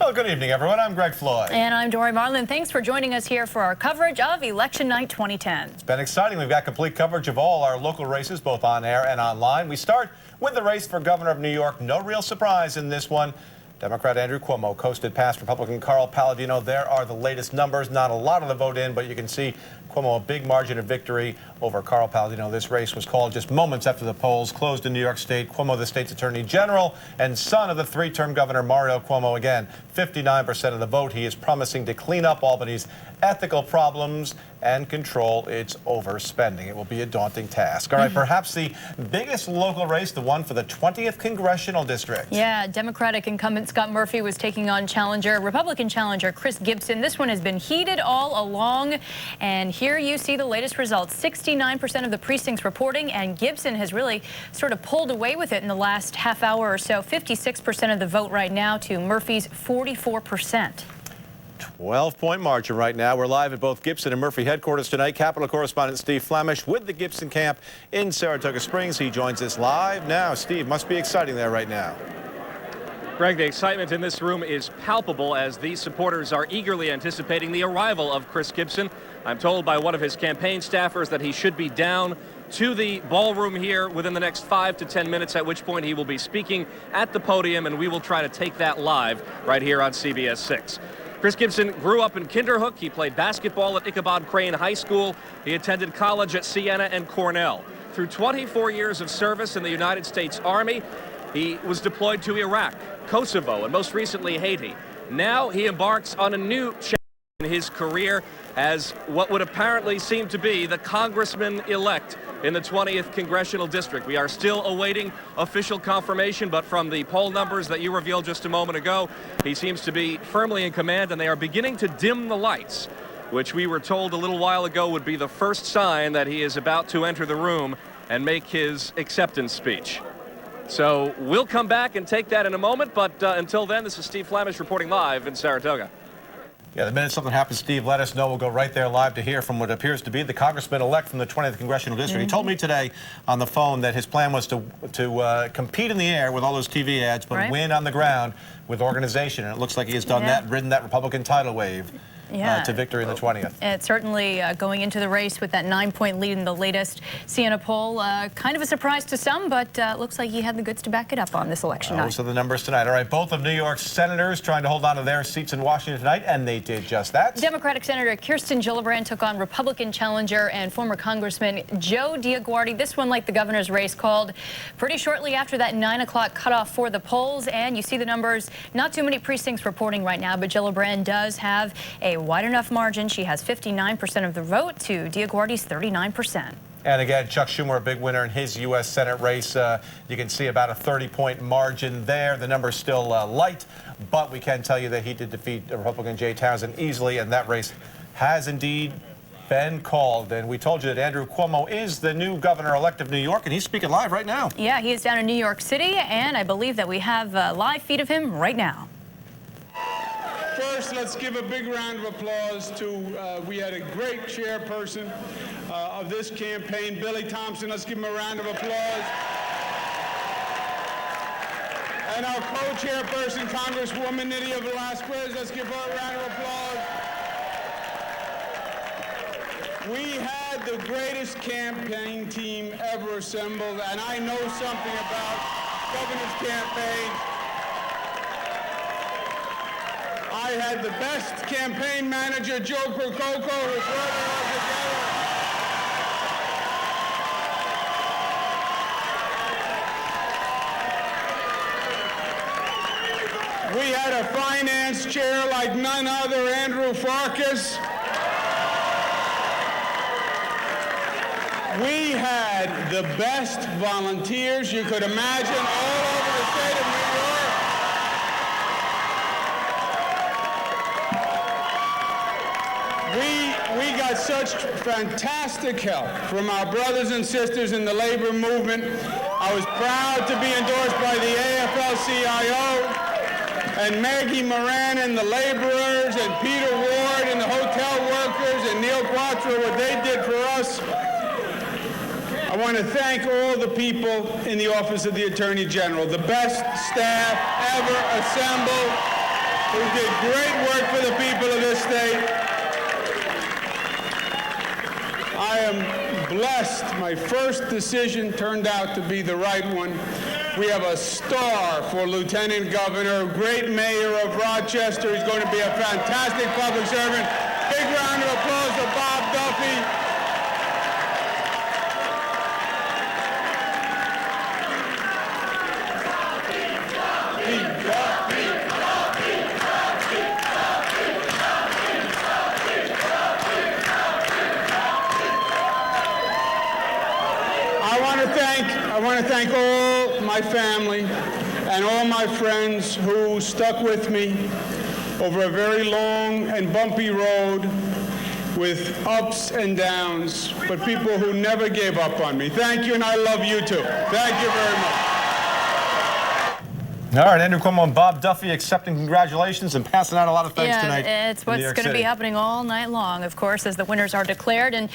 Well, good evening, everyone. I'm Greg Floyd. And I'm Dori Marlin. Thanks for joining us here for our coverage of Election Night 2010. It's been exciting. We've got complete coverage of all our local races, both on air and online. We start with the race for governor of New York. No real surprise in this one. Democrat Andrew Cuomo coasted past Republican Carl Palladino. There are the latest numbers. Not a lot of the vote in, but you can see Cuomo a big margin of victory over Carl Palladino. This race was called just moments after the polls closed in New York State. Cuomo, the state's attorney general and son of the three-term governor Mario Cuomo, again, 59% of the vote. He is promising to clean up Albany's ethical problems and control its overspending. It will be a daunting task. All right, perhaps the biggest local race, the one for the 20th congressional district. Yeah, Democratic incumbent Scott Murphy was taking on Republican challenger Chris Gibson. This one has been heated all along, and here you see the latest results. 69% of the precincts reporting, and Gibson has really sort of pulled away with it in the last half hour or so. 56% of the vote right now to Murphy's 44%. 12-point margin right now. We're live at both Gibson and Murphy headquarters tonight. Capitol correspondent Steve Flamisch with the Gibson camp in Saratoga Springs. He joins us live now. Steve, must be exciting there right now. Greg, the excitement in this room is palpable as these supporters are eagerly anticipating the arrival of Chris Gibson. I'm told by one of his campaign staffers that he should be down to the ballroom here within the next 5 to 10 minutes, at which point he will be speaking at the podium, and we will try to take that live right here on CBS 6. Chris Gibson grew up in Kinderhook. He played basketball at Ichabod Crane High School. He attended college at Siena and Cornell. Through 24 years of service in the United States Army, he was deployed to Iraq, Kosovo, and most recently Haiti. Now he embarks on a new chapter in his career as what would apparently seem to be the congressman-elect in the 20th Congressional District. We are still awaiting official confirmation, but from the poll numbers that you revealed just a moment ago, he seems to be firmly in command, and they are beginning to dim the lights, which we were told a little while ago would be the first sign that he is about to enter the room and make his acceptance speech. So we'll come back and take that in a moment, but until then, this is Steve Flamisch reporting live in Saratoga. Yeah, the minute something happens, Steve, let us know. We'll go right there live to hear from what appears to be the congressman-elect from the 20th Congressional District. He told me today on the phone that his plan was to compete in the air with all those TV ads, but win on the ground with organization. And it looks like he has done that, ridden that Republican tidal wave. To victory in the 20th. It's certainly going into the race with that 9-point lead in the latest Siena poll. Kind of a surprise to some, but looks like he had the goods to back it up on this election night. Those are the numbers tonight. All right, both of New York's senators trying to hold on to their seats in Washington tonight, and they did just that. Democratic Senator Kirsten Gillibrand took on Republican challenger and former Congressman Joe Diaguardi. This one, like the governor's race, called pretty shortly after that 9 o'clock cutoff for the polls, and you see the numbers. Not too many precincts reporting right now, but Gillibrand does have a wide enough margin. She has 59% of the vote to Diaguardi's 39%. And again, Chuck Schumer, a big winner in his U.S. Senate race. You can see about a 30-point margin there. The number's still light, but we can tell you that he did defeat Republican Jay Townsend easily, and that race has indeed been called. And we told you that Andrew Cuomo is the new governor-elect of New York, and he's speaking live right now. Yeah, he is down in New York City, and I believe that we have a live feed of him right now. First, let's give a big round of applause to, we had a great chairperson of this campaign, Billy Thompson. Let's give him a round of applause. And our co-chairperson, Congresswoman Nydia Velázquez. Let's give her a round of applause. We had the greatest campaign team ever assembled, and I know something about governor's campaign. I had the best campaign manager, Joe Prococo, who brought it all together. We had a finance chair like none other, Andrew Farkas. We had the best volunteers you could imagine all over the state of New York. We got such fantastic help from our brothers and sisters in the labor movement. I was proud to be endorsed by the AFL-CIO and Maggie Moran and the laborers and Peter Ward and the hotel workers and Neil Quattro, what they did for us. I want to thank all the people in the Office of the Attorney General, the best staff ever assembled. who did great work for the people of this state. I am blessed. My first decision turned out to be the right one. We have a star for Lieutenant Governor, great mayor of Rochester. He's going to be a fantastic public servant. Big round of applause for Bob Duffy. I want to thank all my family and all my friends who stuck with me over a very long and bumpy road with ups and downs, but people who never gave up on me. Thank you, and I love you too. Thank you very much. All right, Andrew Cuomo and Bob Duffy accepting congratulations and passing out a lot of thanks tonight. Yeah, it's what's going to be happening all night long, of course, as the winners are declared. And